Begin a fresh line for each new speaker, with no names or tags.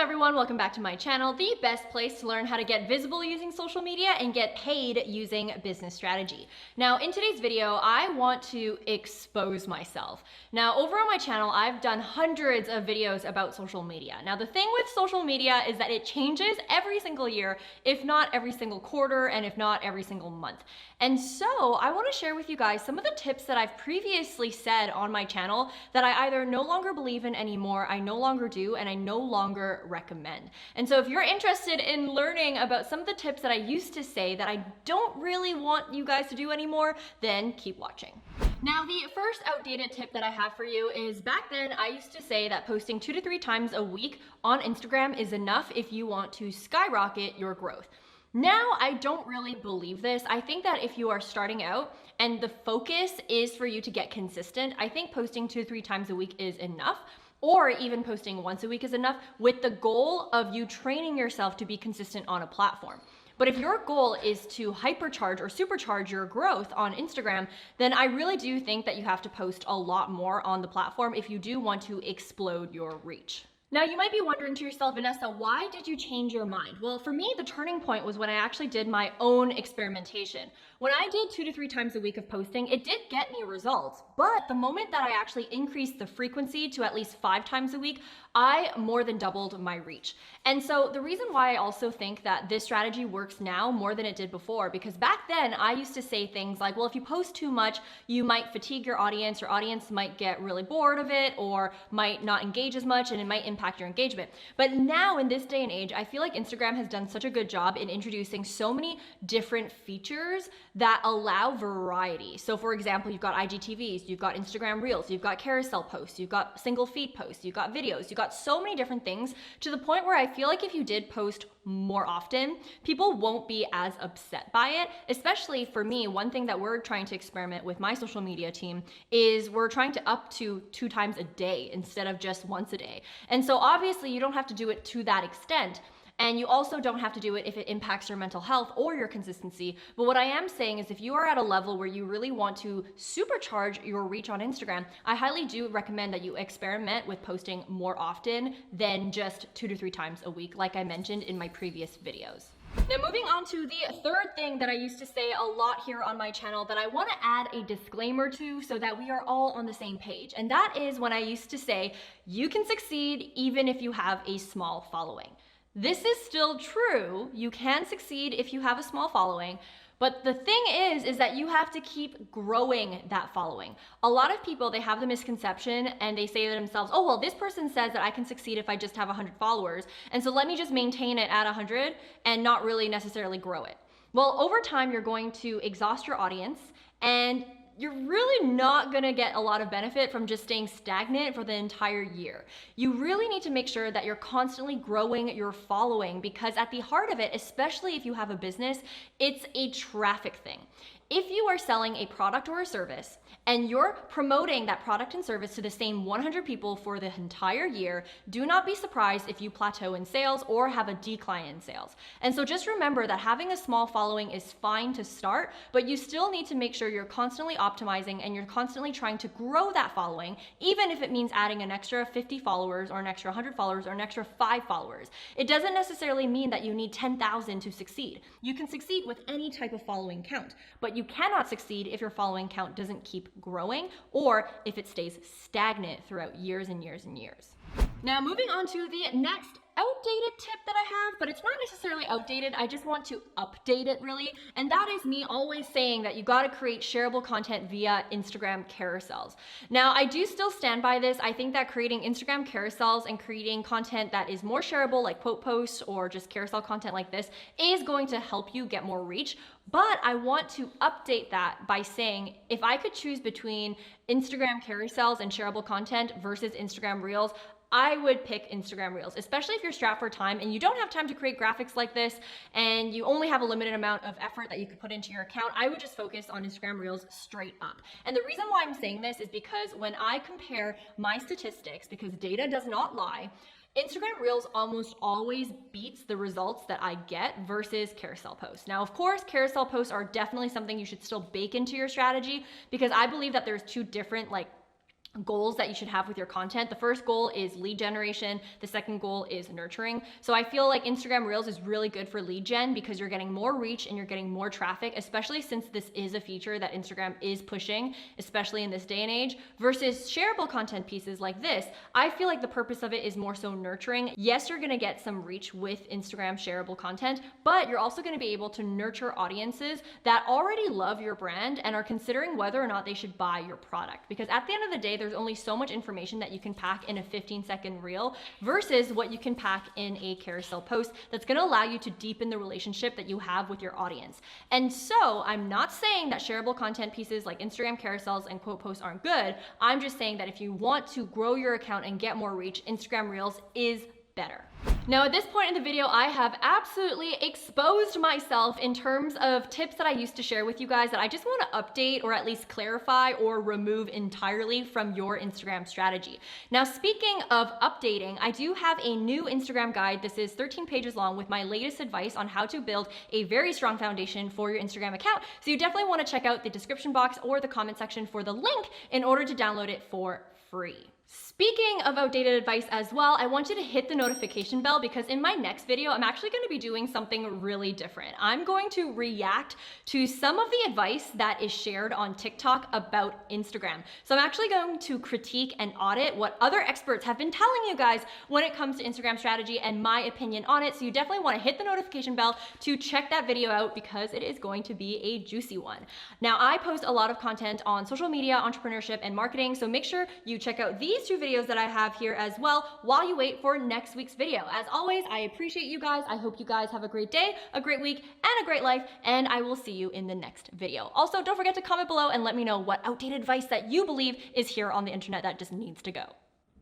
everyone, welcome back to my channel, the best place to learn how to get visible using social media and get paid using business strategy. Now in today's video, I want to expose myself. Now over on my channel, I've done hundreds of videos about social media. Now the thing with social media is that it changes every single year, if not every single quarter, and if not every single month. And so I want to share with you guys some of the tips that I've previously said on my channel that I either no longer believe in anymore, I no longer do, and I no longer recommend. And so if you're interested in learning about some of the tips that I used to say that I don't really want you guys to do anymore, then keep watching. Now, the first outdated tip that I have for you is back then I used to say that posting 2 to 3 times a week on Instagram is enough if you want to skyrocket your growth. Now, I don't really believe this. I think that if you are starting out and the focus is for you to get consistent, I think posting 2 to 3 times a week is enough, or even posting once a week is enough, with the goal of you training yourself to be consistent on a platform. But if your goal is to hypercharge or supercharge your growth on Instagram, then I really do think that you have to post a lot more on the platform if you do want to explode your reach. Now you might be wondering to yourself, Vanessa, why did you change your mind? Well, for me, the turning point was when I actually did my own experimentation. When I did 2 to 3 times a week of posting, it did get me results. But the moment that I actually increased the frequency to at least 5 times a week, I more than doubled my reach. And so the reason why I also think that this strategy works now more than it did before, because back then I used to say things like, well, if you post too much, you might fatigue your audience might get really bored of it, or might not engage as much, and it might impact your engagement. But now in this day and age, I feel like Instagram has done such a good job in introducing so many different features that allow variety. So for example, you've got IGTVs, you've got Instagram Reels, you've got carousel posts, you've got single feed posts, you've got videos, you've got so many different things, to the point where I feel like if you did post more often, people won't be as upset by it. Especially for me, one thing that we're trying to experiment with my social media team is we're trying to up to 2 times a day instead of just once a day. And so obviously you don't have to do it to that extent. And you also don't have to do it if it impacts your mental health or your consistency. But what I am saying is if you are at a level where you really want to supercharge your reach on Instagram, I highly do recommend that you experiment with posting more often than just 2 to 3 times a week, like I mentioned in my previous videos. Now moving on to the third thing that I used to say a lot here on my channel that I want to add a disclaimer to so that we are all on the same page. And that is when I used to say, you can succeed even if you have a small following. This is still true. You can succeed if you have a small following. But the thing is that you have to keep growing that following. A lot of people, they have the misconception and they say to themselves, oh, well, this person says that I can succeed if I just have 100 followers. And so let me just maintain it at 100 and not really necessarily grow it. Well, over time, you're going to exhaust your audience, and you're really not gonna get a lot of benefit from just staying stagnant for the entire year. You really need to make sure that you're constantly growing your following, because at the heart of it, especially if you have a business, it's a traffic thing. If you are selling a product or a service and you're promoting that product and service to the same 100 people for the entire year, do not be surprised if you plateau in sales or have a decline in sales. And so just remember that having a small following is fine to start, but you still need to make sure you're constantly optimizing and you're constantly trying to grow that following, even if it means adding an extra 50 followers or an extra 100 followers or an extra 5 followers. It doesn't necessarily mean that you need 10,000 to succeed. You can succeed with any type of following count, but you cannot succeed if your following count doesn't keep growing or if it stays stagnant throughout years and years and years. Now moving on to the next outdated tip that I have, but it's not necessarily outdated, I just want to update it really, and that is me always saying that you gotta create shareable content via Instagram carousels. Now I do still stand by this. I think that creating Instagram carousels and creating content that is more shareable, like quote posts or just carousel content like this, is going to help you get more reach. But I want to update that by saying, if I could choose between Instagram carousels and shareable content versus Instagram Reels, I would pick Instagram Reels, especially if you're strapped for time and you don't have time to create graphics like this and you only have a limited amount of effort that you could put into your account. I would just focus on Instagram Reels straight up. And the reason why I'm saying this is because when I compare my statistics, because data does not lie, Instagram Reels almost always beats the results that I get versus carousel posts. Now, of course, carousel posts are definitely something you should still bake into your strategy, because I believe that there's 2 different goals that you should have with your content. The first goal is lead generation. The second goal is nurturing. So I feel like Instagram Reels is really good for lead gen because you're getting more reach and you're getting more traffic, especially since this is a feature that Instagram is pushing, especially in this day and age, versus shareable content pieces like this. I feel like the purpose of it is more so nurturing. Yes, you're gonna get some reach with Instagram shareable content, but you're also gonna be able to nurture audiences that already love your brand and are considering whether or not they should buy your product. Because at the end of the day, there's only so much information that you can pack in a 15-second reel versus what you can pack in a carousel post that's going to allow you to deepen the relationship that you have with your audience. And so I'm not saying that shareable content pieces like Instagram carousels and quote posts aren't good. I'm just saying that if you want to grow your account and get more reach, Instagram Reels is better. Now at this point in the video, I have absolutely exposed myself in terms of tips that I used to share with you guys that I just want to update or at least clarify or remove entirely from your Instagram strategy. Now speaking of updating, I do have a new Instagram guide. This is 13 pages long with my latest advice on how to build a very strong foundation for your Instagram account. So you definitely want to check out the description box or the comment section for the link in order to download it for free. Speaking of outdated advice as well, I want you to hit the notification bell because in my next video, I'm actually going to be doing something really different. I'm going to react to some of the advice that is shared on TikTok about Instagram. So I'm actually going to critique and audit what other experts have been telling you guys when it comes to Instagram strategy and my opinion on it. So you definitely want to hit the notification bell to check that video out because it is going to be a juicy one. Now, I post a lot of content on social media, entrepreneurship, and marketing. So make sure you check out these two videos that I have here as well while you wait for next week's video. As always, I appreciate you guys. I hope you guys have a great day, a great week, and a great life, and I will see you in the next video. Also, don't forget to comment below and let me know what outdated advice that you believe is here on the internet that just needs to go.